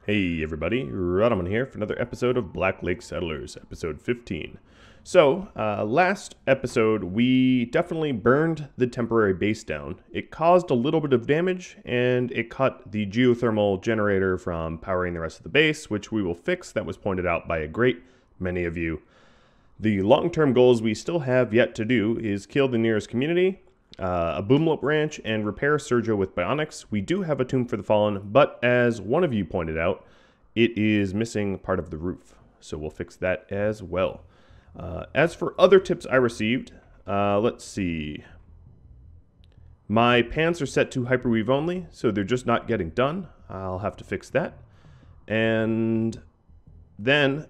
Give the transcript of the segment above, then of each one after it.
Hey everybody, Radaman here for another episode of Black Lake Settlers, episode 15. So, last episode we definitely burned the temporary base down. It caused a little bit of damage, and it cut the geothermal generator from powering the rest of the base, which we will fix. That was pointed out by a great many of you. The long-term goals we still have yet to do is kill the nearest community, a Boomlope Ranch, and repair Sergio with Bionics. We do have a Tomb for the Fallen, but as one of you pointed out, it is missing part of the roof. So we'll fix that as well. As for other tips I received, let's see. My pants are set to Hyperweave only, so they're just not getting done. I'll have to fix that. And then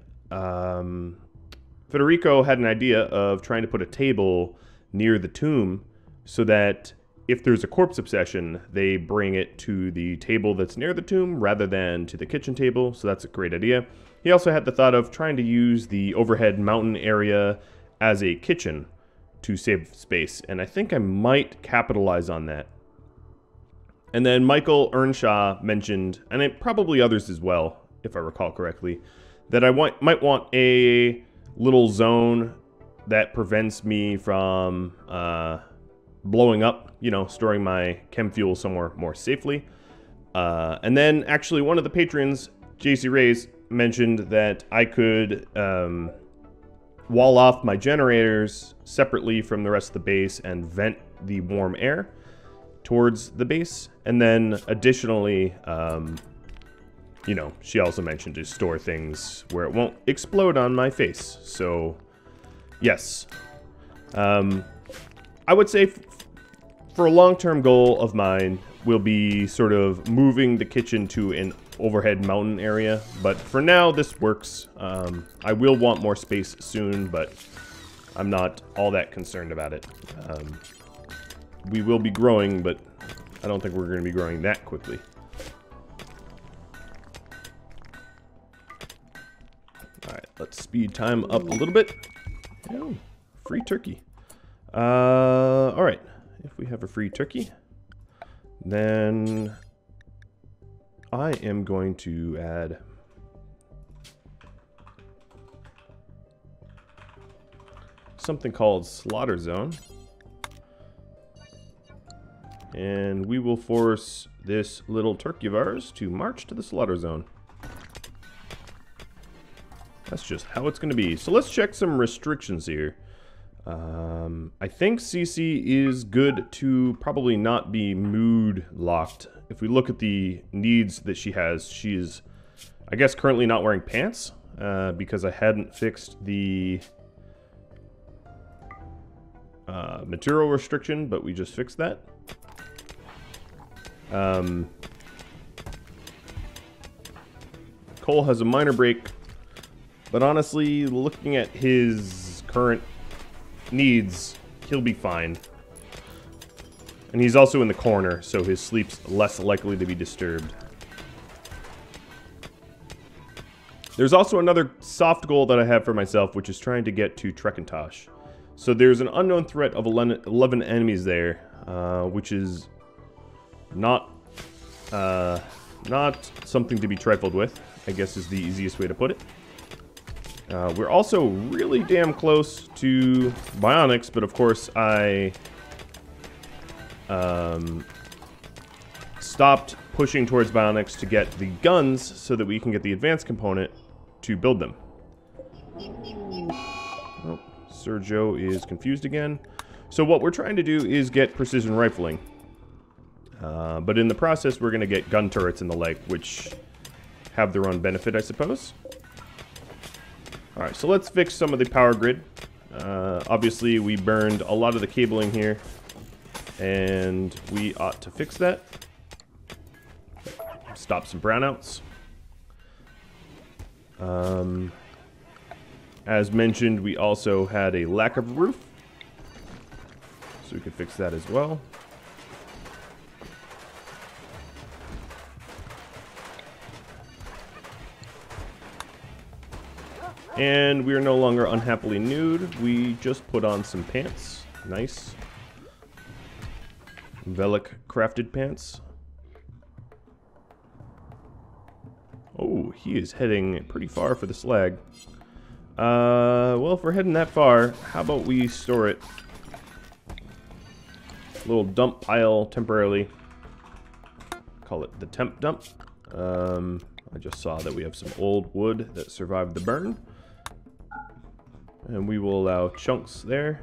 Federico had an idea of trying to put a table near the tomb so that if there's a corpse obsession, they bring it to the table that's near the tomb rather than to the kitchen table, so that's a great idea. He also had the thought of trying to use the overhead mountain area as a kitchen to save space, and I think I might capitalize on that. And then Michael Earnshaw mentioned, and probably others as well, if I recall correctly, that I might want a little zone that prevents me from blowing up, storing my chem fuel somewhere more safely. And then actually one of the patrons, JC Rays, mentioned that I could wall off my generators separately from the rest of the base and vent the warm air towards the base. And then additionally, she also mentioned to store things where it won't explode on my face. So, yes. I would say for a long-term goal of mine will be sort of moving the kitchen to an overhead mountain area. But for now, this works. I will want more space soon, but I'm not all that concerned about it. We will be growing, but I don't think we're going to be growing that quickly. Alright, let's speed time up a little bit. Oh, free turkey. Alright. If we have a free turkey, then I am going to add something called Slaughter Zone. And we will force this little turkey of ours to march to the Slaughter Zone. That's just how it's going to be. So let's check some restrictions here. I think CC is good to probably not be mood locked. If we look at the needs that she has, she's, I guess, currently not wearing pants because I hadn't fixed the material restriction, but we just fixed that. Cole has a minor break, but honestly, looking at his current needs, he'll be fine. And he's also in the corner, so his sleep's less likely to be disturbed. There's also another soft goal that I have for myself, which is trying to get to Trekantosh. So there's an unknown threat of 11 enemies there, which is not something to be trifled with, I guess is the easiest way to put it. We're also really damn close to Bionics, but of course I stopped pushing towards Bionics to get the guns so that we can get the advanced component to build them. Oh, Sergio is confused again. So what we're trying to do is get precision rifling. But in the process, we're going to get gun turrets in the leg, which have their own benefit, I suppose. Alright, so let's fix some of the power grid. Obviously, we burned a lot of the cabling here, and we ought to fix that. Stop some brownouts. As mentioned, we also had a lack of roof, so we can fix that as well. And we are no longer unhappily nude. We just put on some pants. Nice. Velik crafted pants. Oh, Oh, he is heading pretty far for the slag. Well, if we're heading that far, how about we store it? A little dump pile temporarily. Call it the temp dump. I just saw that we have some old wood that survived the burn. And we will allow chunks there.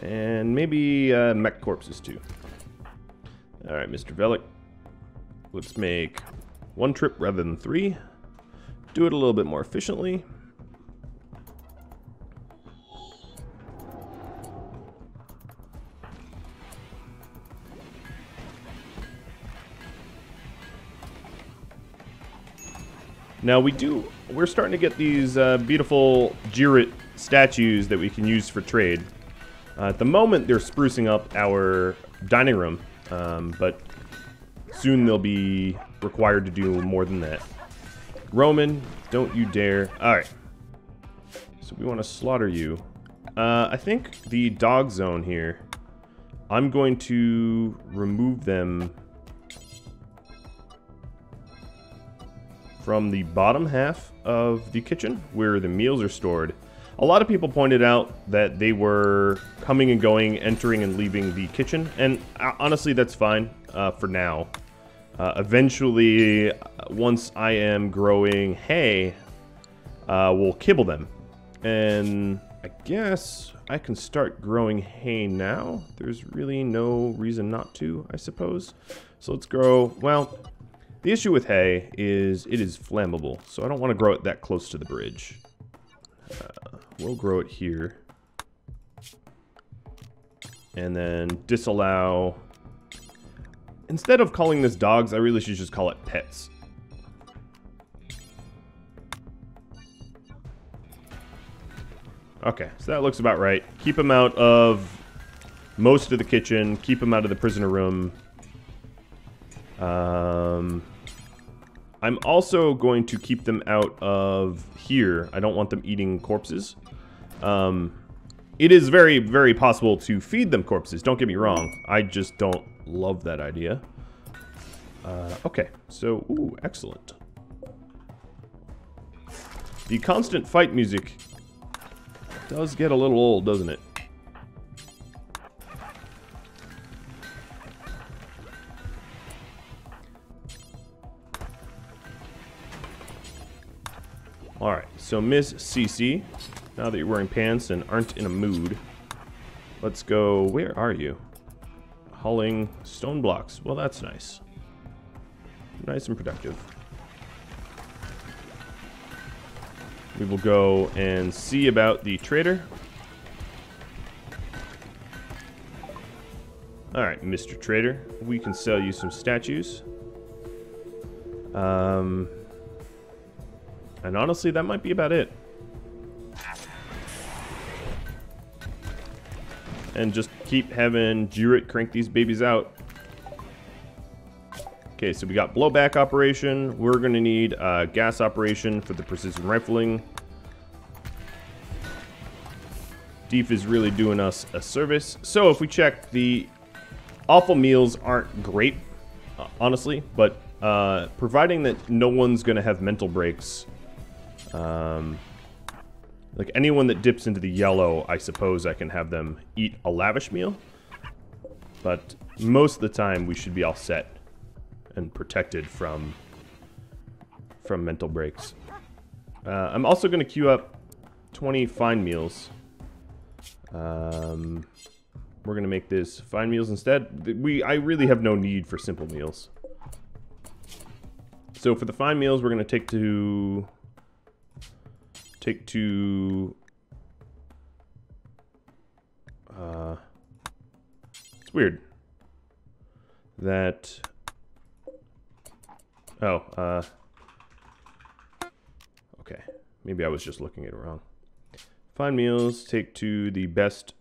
And maybe mech corpses too. Alright, Mr. Velic. Let's make 1 trip rather than 3. Do it a little bit more efficiently. Now we're starting to get these beautiful Jirit statues that we can use for trade. At the moment, they're sprucing up our dining room, but soon they'll be required to do more than that. Roman, don't you dare. Alright. So we want to slaughter you. I think the dog zone here, I'm going to remove them from the bottom half of the kitchen where the meals are stored. A lot of people pointed out that they were coming and going, entering and leaving the kitchen, and honestly that's fine for now. Eventually, once I am growing hay, we'll kibble them. And I guess I can start growing hay now. There's really no reason not to, I suppose. So let's grow, well, the issue with hay is it is flammable, so I don't want to grow it that close to the bridge. We'll grow it here. And then disallow... Instead of calling this dogs, I really should just call it pets. Okay, so that looks about right. Keep them out of most of the kitchen. Keep them out of the prisoner room. I'm also going to keep them out of here. I don't want them eating corpses. It is very, very possible to feed them corpses. Don't get me wrong. I just don't love that idea. Okay, so, ooh, excellent. The constant fight music does get a little old, doesn't it? Alright, so Miss CC, now that you're wearing pants and aren't in a mood, let's go, where are you? Hauling stone blocks. Well, that's nice. Nice and productive. We will go and see about the trader. Alright, Mr. Trader, we can sell you some statues. And honestly, that might be about it. And just keep having Jirit crank these babies out. Okay, so we got blowback operation. We're going to need gas operation for the precision rifling. Deef is really doing us a service. So if we check, the awful meals aren't great, honestly, but providing that no one's going to have mental breaks. Like anyone that dips into the yellow, I suppose I can have them eat a lavish meal. But most of the time, we should be all set and protected from mental breaks. I'm also going to queue up 20 fine meals. We're going to make this fine meals instead. I really have no need for simple meals. So for the fine meals, we're going to take to it's weird that okay, maybe I was just looking at it wrong. Fine meals, take to the best.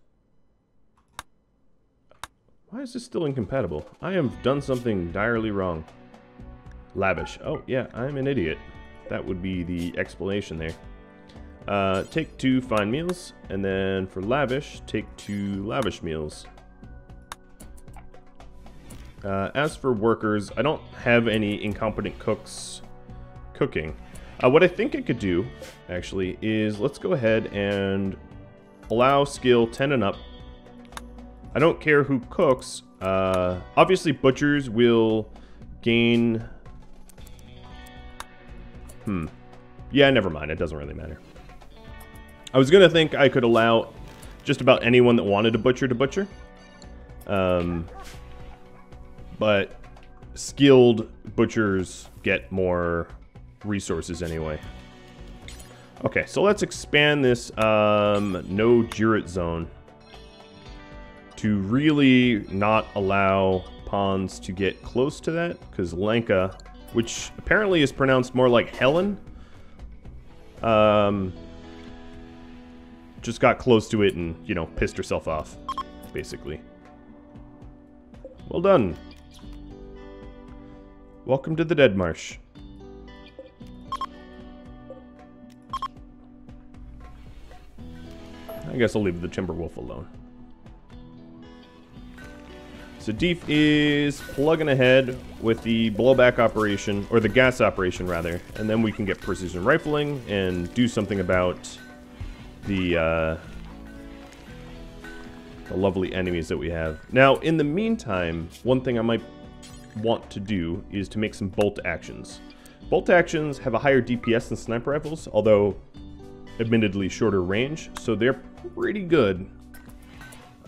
Why is this still incompatible? I have done something direly wrong. Lavish. Oh yeah, I'm an idiot. That would be the explanation there. Take 2 fine meals, and then for lavish, take 2 lavish meals. As for workers, I don't have any incompetent cooks cooking. What I think I could do, actually, is let's go ahead and allow skill 10 and up. I don't care who cooks. Obviously, butchers will gain... Yeah, never mind. It doesn't really matter. I was going to think I could allow just about anyone that wanted a butcher to butcher. But skilled butchers get more resources anyway. Okay, so let's expand this no Jirit zone to really not allow pawns to get close to that, because Lenka, which apparently is pronounced more like Helen, just got close to it and, you know, pissed herself off, basically. Well done. Welcome to the Dead Marsh. I guess I'll leave the Timberwolf alone. So Deef is plugging ahead with the blowback operation, or the gas operation rather, and then we can get precision rifling and do something about the lovely enemies that we have. Now, in the meantime, one thing I might want to do is to make some bolt actions. Bolt actions have a higher DPS than sniper rifles, although admittedly shorter range, so they're pretty good.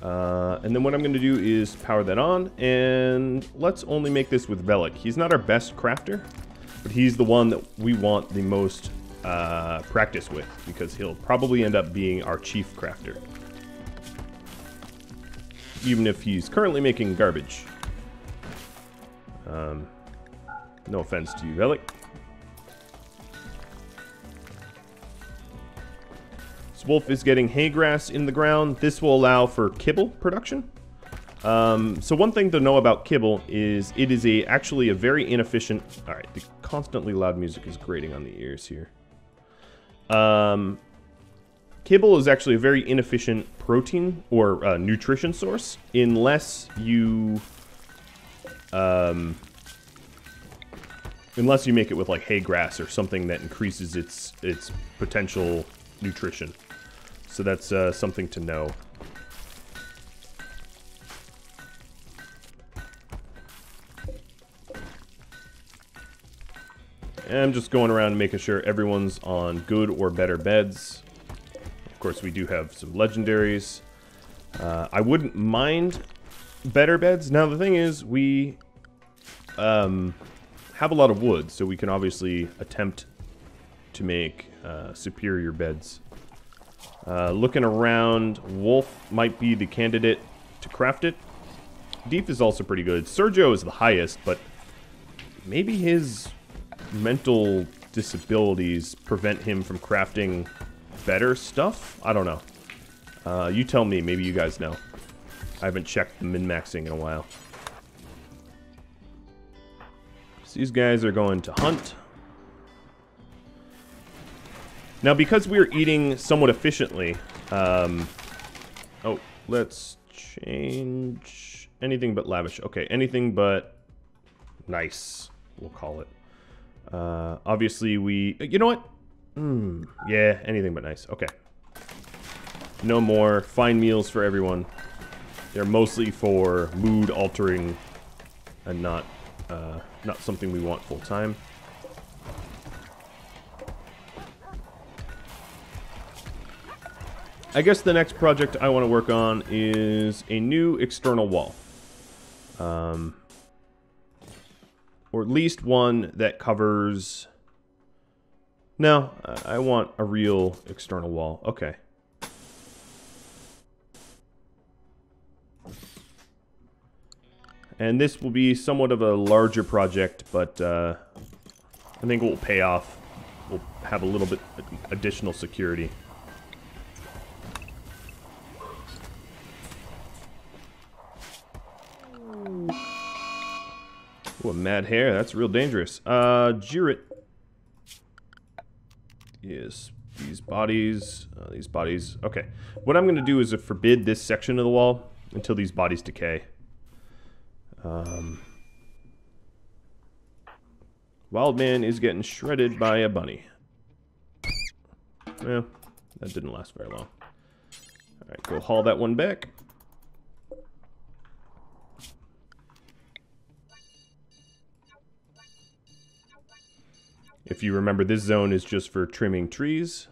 And then what I'm going to do is power that on, and let's only make this with Velik. He's not our best crafter, but he's the one that we want the most practice with, because he'll probably end up being our chief crafter. Even if he's currently making garbage. No offense to you, Velik. Wolf is getting hay grass in the ground. This will allow for kibble production. So one thing to know about kibble is it is actually a very inefficient... Alright, the constantly loud music is grating on the ears here. Kibble is actually a very inefficient protein or nutrition source unless you... unless you make it with like hay grass or something that increases its potential nutrition. So that's something to know. And I'm just going around and making sure everyone's on good or better beds. Of course, we do have some legendaries. I wouldn't mind better beds. Now, the thing is, we have a lot of wood, so we can obviously attempt to make superior beds. Looking around, Wolf might be the candidate to craft it. Deep is also pretty good. Sergio is the highest, but maybe his mental disabilities prevent him from crafting better stuff? I don't know. You tell me. Maybe you guys know. I haven't checked the min-maxing in a while. So these guys are going to hunt. Now, because we're eating somewhat efficiently, oh, let's change anything but lavish. Okay, anything but nice, we'll call it. Obviously, you know what? Yeah, anything but nice. Okay. No more fine meals for everyone. They're mostly for mood altering and not something we want full time. I guess the next project I want to work on is a new external wall. Or at least one that covers... No, I want a real external wall. Okay. And this will be somewhat of a larger project, but I think it will pay off. We'll have a little bit additional security. Ooh, a mad hare. That's real dangerous. Jirit. Yes, these bodies. Okay. What I'm going to do is forbid this section of the wall until these bodies decay. Wild man is getting shredded by a bunny. Well, that didn't last very long. Alright, go haul that one back. If you remember, this zone is just for trimming trees.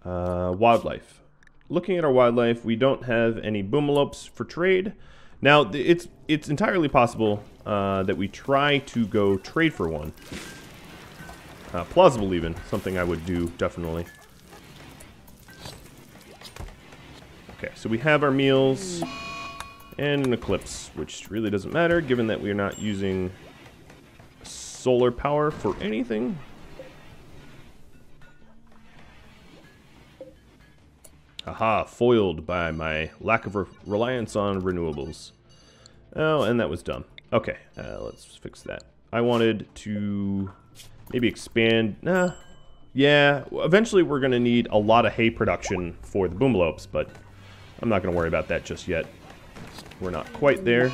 Wildlife. Looking at our wildlife, we don't have any boomalopes for trade. Now, it's entirely possible that we try to go trade for one. Plausible even. Something I would do, definitely. Okay, so we have our meals and an eclipse, which really doesn't matter given that we're not using solar power for anything. Aha, foiled by my lack of reliance on renewables. Oh, and that was dumb. Okay, let's fix that. I wanted to maybe expand. Yeah, eventually we're going to need a lot of hay production for the boomalopes, but I'm not going to worry about that just yet. We're not quite there.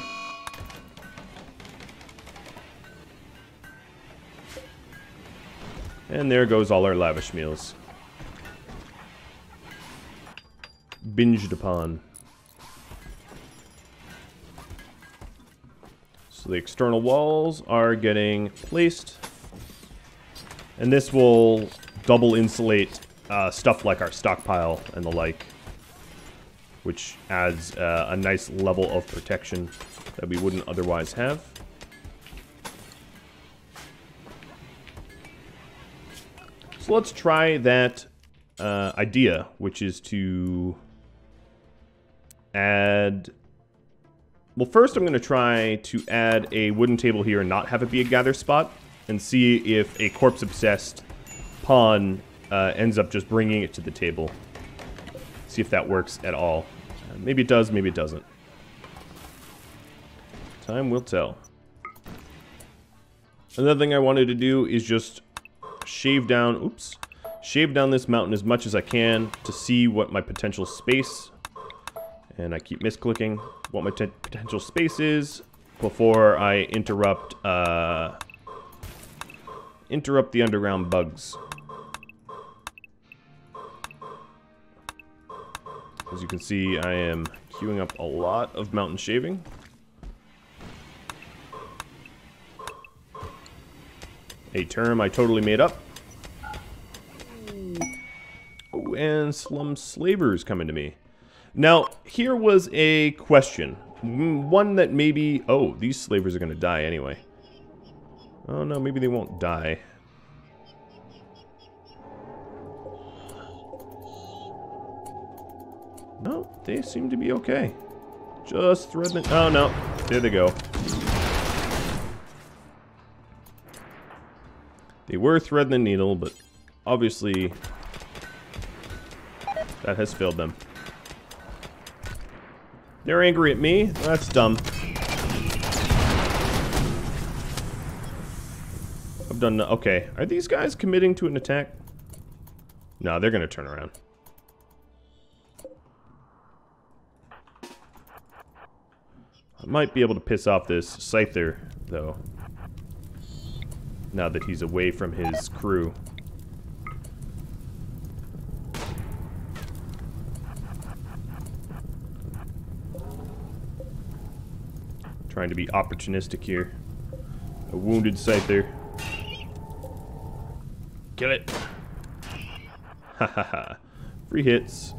And there goes all our lavish meals. Binged upon. So the external walls are getting placed. And this will double insulate stuff like our stockpile and the like, which adds a nice level of protection that we wouldn't otherwise have. So let's try that idea, which is to add... Well, first I'm going to try to add a wooden table here and not have it be a gather spot, and see if a corpse-obsessed pawn ends up just bringing it to the table. See if that works at all. Maybe it does, maybe it doesn't. Time will tell. Another thing I wanted to do is just shave down this mountain as much as I can to see what my potential space, and I keep misclicking, what my potential space is before I interrupt the underground bugs. As you can see, I am queuing up a lot of mountain shaving. A term I totally made up. Oh, and slum slavers coming to me. Now, here was a question. One that maybe... Oh, these slavers are going to die anyway. Oh, no, maybe they won't die. No, they seem to be okay. Just threading... Oh, no. There they go. They were threading the needle, but obviously that has failed them. They're angry at me? That's dumb. I've done... Okay, are these guys committing to an attack? No, they're going to turn around. I might be able to piss off this Scyther, though. Now that he's away from his crew. Trying to be opportunistic here. A wounded Scyther. Kill it! Ha ha ha. Free hits.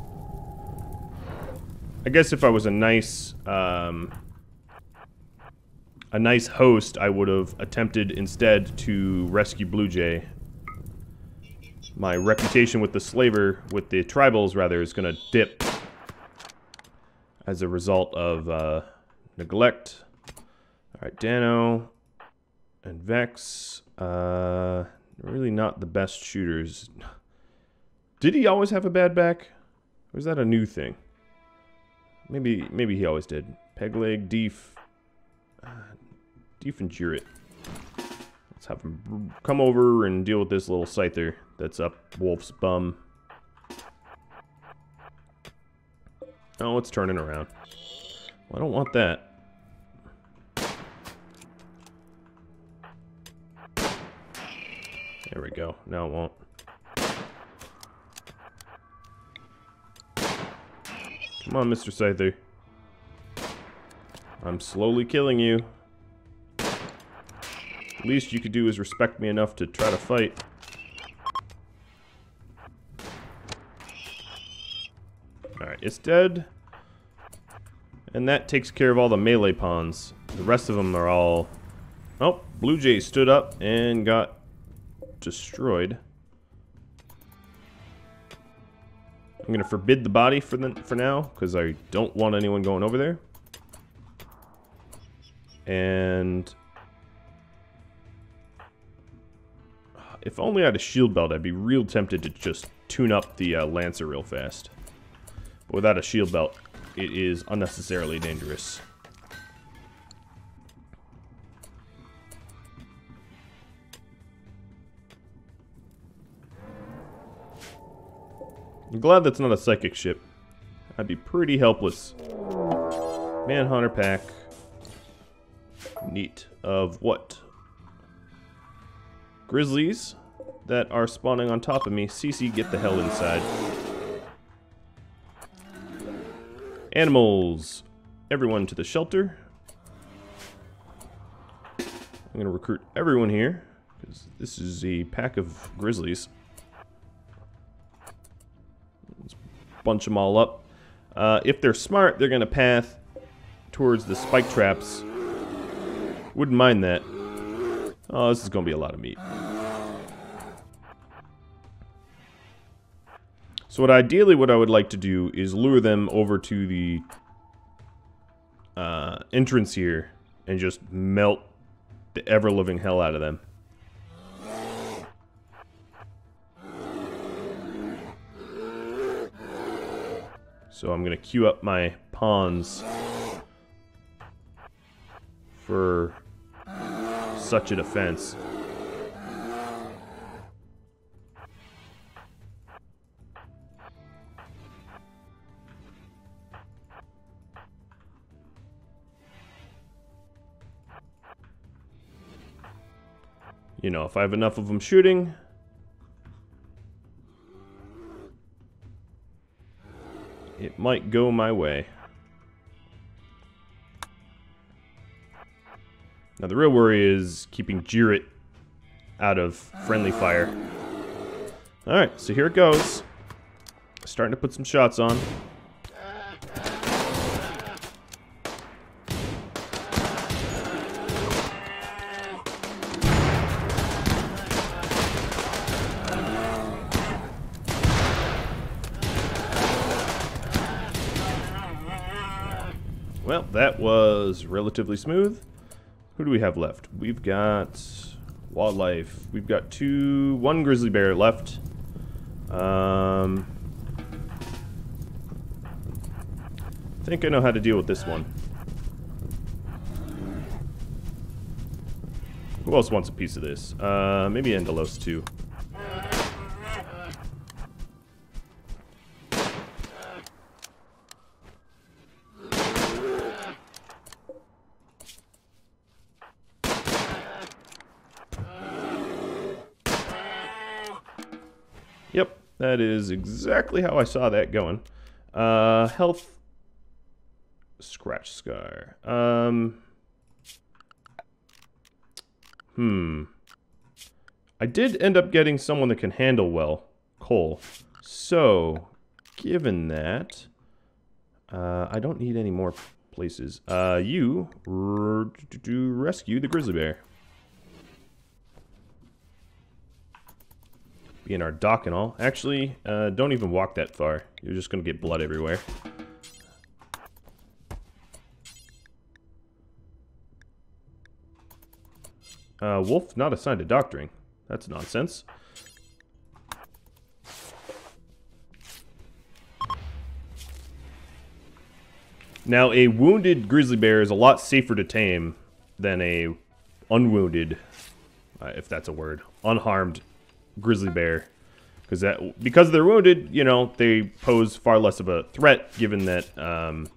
I guess if I was a nice host, I would have attempted instead to rescue Blue Jay. My reputation with the tribals rather, is going to dip as a result of neglect. Alright, Dano and Vex, really not the best shooters. Did he always have a bad back? Or is that a new thing? Maybe he always did. Pegleg, Deef. Deef and Juret. Let's have him come over and deal with this little Scyther that's up Wolf's bum. Oh, it's turning around. Well, I don't want that. There we go. Now it won't. Come on, Mr. Scyther. I'm slowly killing you. Least you could do is respect me enough to try to fight. Alright, it's dead. And that takes care of all the melee pawns. The rest of them are all... Oh, Blue Jay stood up and got destroyed. I'm going to forbid the body for now, because I don't want anyone going over there. And... if only I had a shield belt, I'd be real tempted to just tune up the Lancer real fast. But without a shield belt, it is unnecessarily dangerous. I'm glad that's not a psychic ship. I'd be pretty helpless. Manhunter pack. Neat. Of what? Grizzlies that are spawning on top of me. CC, get the hell inside. Animals. Everyone to the shelter. I'm going to recruit everyone here, because this is a pack of grizzlies. Let's bunch them all up. If they're smart, they're going to path towards the spike traps. Wouldn't mind that. Oh, this is going to be a lot of meat. So ideally what I would like to do is lure them over to the entrance here and just melt the ever-living hell out of them. So I'm going to queue up my pawns for such a defense. You know, if I have enough of them shooting, it might go my way. Now the real worry is keeping Jirit out of friendly fire. Alright, so here it goes. Starting to put some shots on. Well, that was relatively smooth. Who do we have left? We've got wildlife. We've got one grizzly bear left. I think I know how to deal with this one. Who else wants a piece of this? Maybe Endelos too. Yep, that is exactly how I saw that going. Health. Scratch scar. I did end up getting someone that can handle well. Cole. So, given that, I don't need any more places. You rescue the grizzly bear. Be in our dock and all. Actually, don't even walk that far. You're just gonna get blood everywhere. Wolf not assigned to doctoring. That's nonsense. Now, a wounded grizzly bear is a lot safer to tame than a unwounded, if that's a word, unharmed grizzly bear. Because they're wounded, you know, they pose far less of a threat, given that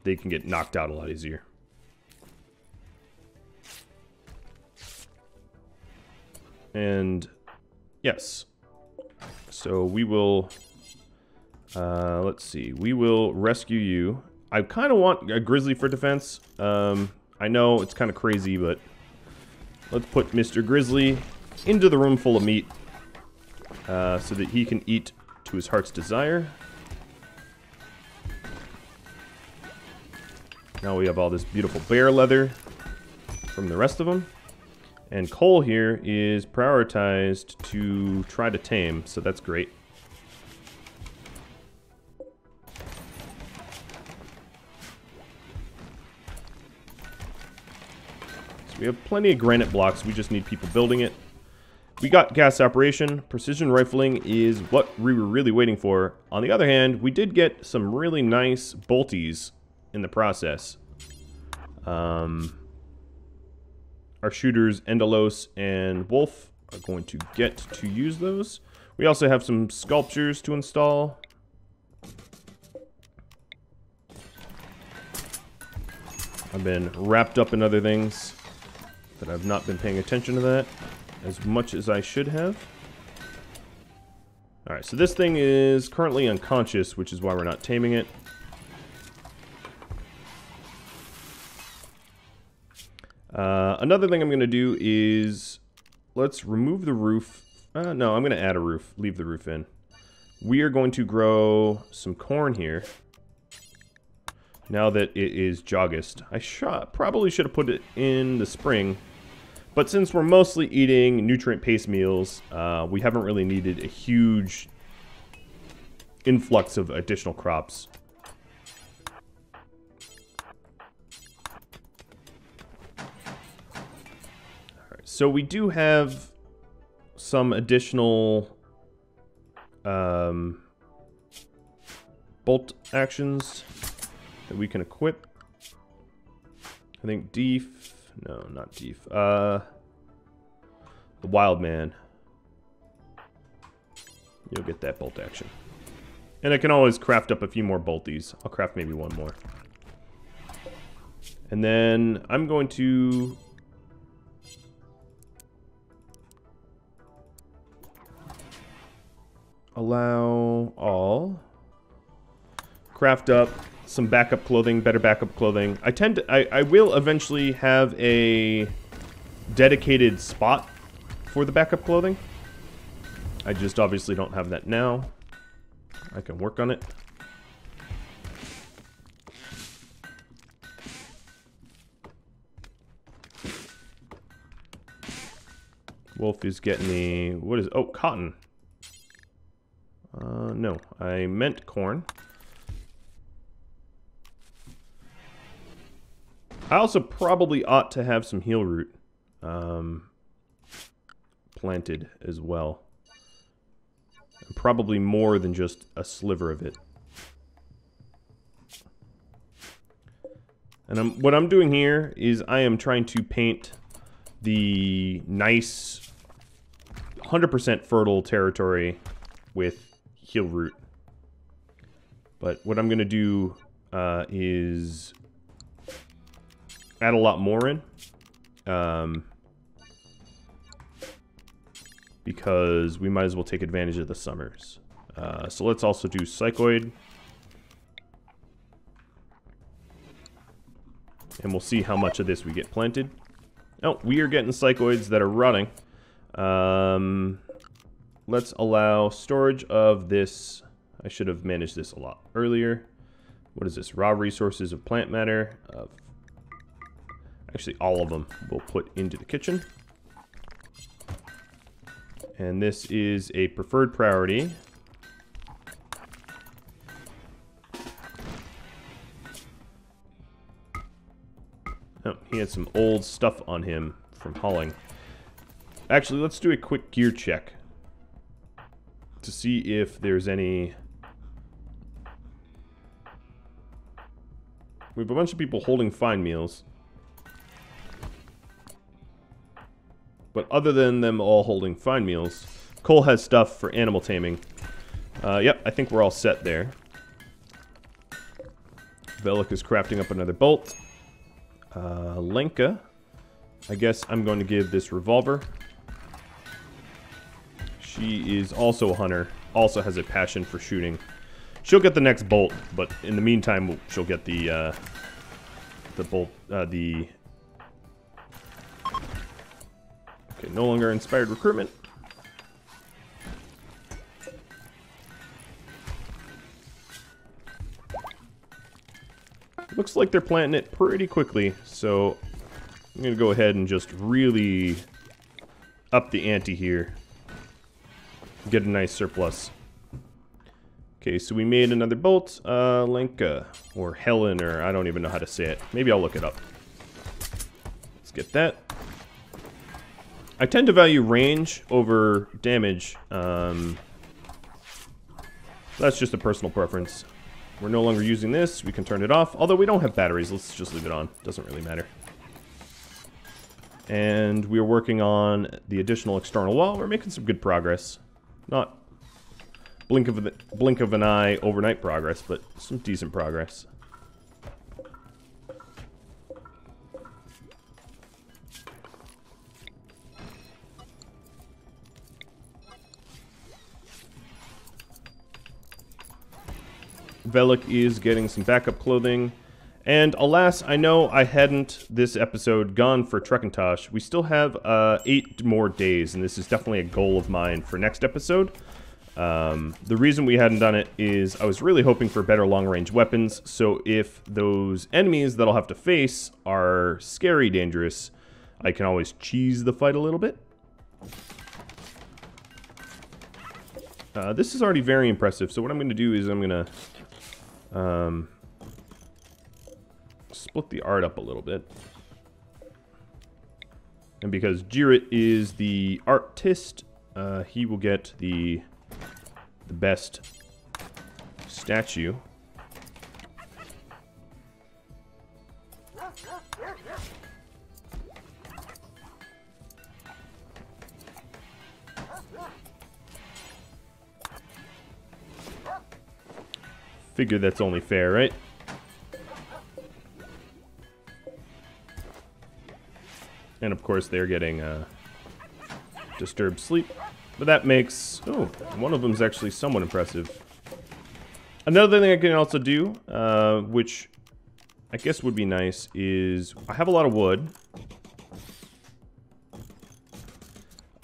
they can get knocked out a lot easier. And Yes. So we will... let's see. We will rescue you. I kind of want a grizzly for defense. I know it's kind of crazy, but... let's put Mr. Grizzly into the room full of meat. So that he can eat to his heart's desire. Now we have all this beautiful bear leather from the rest of them. And Cole here is prioritized to try to tame, so that's great. So we have plenty of granite blocks, we just need people building it. We got gas operation. Precision rifling is what we were really waiting for. On the other hand, we did get some really nice bolties in the process. Our shooters, Endelos and Wolf, are going to get to use those. We also have some sculptures to install. I've been wrapped up in other things that I've not been paying attention to that as much as I should have. Alright, so this thing is currently unconscious, which is why we're not taming it. Another thing I'm going to do is, let's remove the roof. No, I'm going to add a roof. Leave the roof in. We are going to grow some corn here. Now that it is Jogust. I probably should have put it in the spring. But since we're mostly eating nutrient-paced meals, we haven't really needed a huge influx of additional crops. So we do have some additional bolt actions that we can equip. I think Deef, no, not Deef, the Wild Man. You'll get that bolt action. And I can always craft up a few more bolties. I'll craft maybe one more. And then I'm going to... allow all. Craft up some backup clothing, better backup clothing. I will eventually have a dedicated spot for the backup clothing. I just obviously don't have that now. I can work on it. Wolf is getting the, what is, oh, cotton. No, I meant corn. I also probably ought to have some heel root planted as well. And probably more than just a sliver of it. And what I'm doing here is I am trying to paint the nice 100% fertile territory with heel root. But what I'm going to do is add a lot more in. Because we might as well take advantage of the summers. So let's also do Psychoid. And we'll see how much of this we get planted. Oh, we are getting Psychoids that are running. Let's allow storage of this. I should have managed this a lot earlier. What is this? Raw resources of plant matter. Actually, all of them we'll put into the kitchen. And this is a preferred priority. Oh, he had some old stuff on him from hauling. Actually, let's do a quick gear check to see if there's any... We have a bunch of people holding fine meals. But other than them all holding fine meals, Cole has stuff for animal taming. Yep, I think we're all set there. Velik is crafting up another bolt. Lenka, I guess I'm going to give this revolver. She is also a hunter, also has a passion for shooting. She'll get the next bolt, but in the meantime, she'll get the bolt, Okay, no longer inspired recruitment. Looks like they're planting it pretty quickly, so I'm gonna go ahead and just really up the ante here. Get a nice surplus. Okay, so we made another bolt. Lenka, or Helen, or I don't even know how to say it. Maybe I'll look it up. Let's get that. I tend to value range over damage. That's just a personal preference. We're no longer using this. We can turn it off. Although we don't have batteries, let's just leave it on. Doesn't really matter. And we're working on the additional external wall. We're making some good progress. Not blink of an eye overnight progress, but some decent progress. Velik is getting some backup clothing. And alas, I know I hadn't this episode gone for Trekkintosh. We still have 8 more days, and this is definitely a goal of mine for next episode. The reason we hadn't done it is I was really hoping for better long-range weapons, so if those enemies that I'll have to face are scary dangerous, I can always cheese the fight a little bit. This is already very impressive, so what I'm going to do is I'm going to split the art up a little bit. And because Jirit is the artist, he will get the best statue. Figure that's only fair, right? And of course they're getting disturbed sleep. But that makes... oh, one of them is actually somewhat impressive. Another thing I can also do, which I guess would be nice, is I have a lot of wood.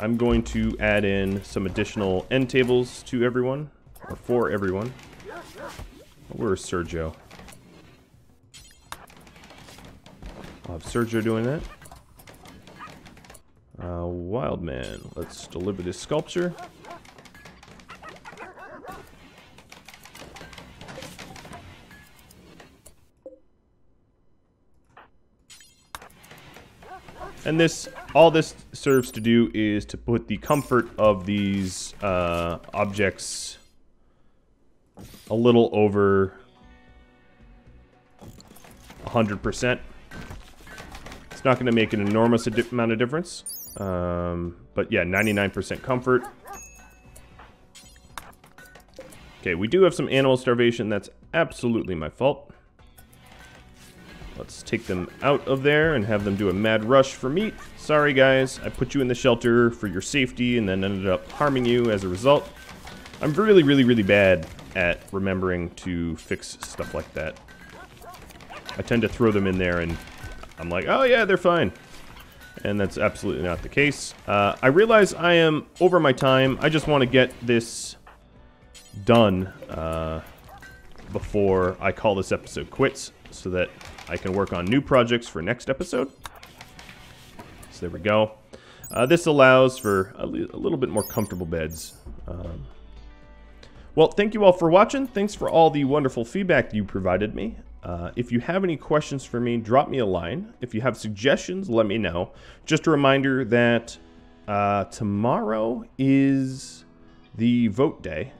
I'm going to add in some additional end tables to everyone, or for everyone. Where's Sergio? I'll have Sergio doing that. Wild Man. Let's deliver this sculpture. And all this serves to do is to put the comfort of these objects a little over 100%. It's not going to make an enormous amount of difference. But yeah, 99% comfort. Okay, we do have some animal starvation. That's absolutely my fault. Let's take them out of there and have them do a mad rush for meat. Sorry guys, I put you in the shelter for your safety and then ended up harming you as a result. I'm really, really, really bad at remembering to fix stuff like that. I tend to throw them in there and I'm like, oh yeah, they're fine. And that's absolutely not the case. I realize I am over my time. I just want to get this done before I call this episode quits so that I can work on new projects for next episode. So there we go. This allows for a little bit more comfortable beds. Well, thank you all for watching. Thanks for all the wonderful feedback you provided me. If you have any questions for me, drop me a line. If you have suggestions, let me know. Just a reminder that tomorrow is the vote day.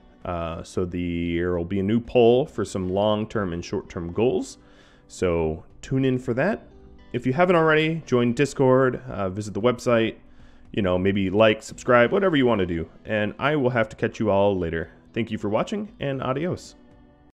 So there will be a new poll for some long-term and short-term goals. So tune in for that. If you haven't already, join Discord, visit the website, you know, maybe like, subscribe, whatever you want to do. And I will have to catch you all later. Thank you for watching, and adios.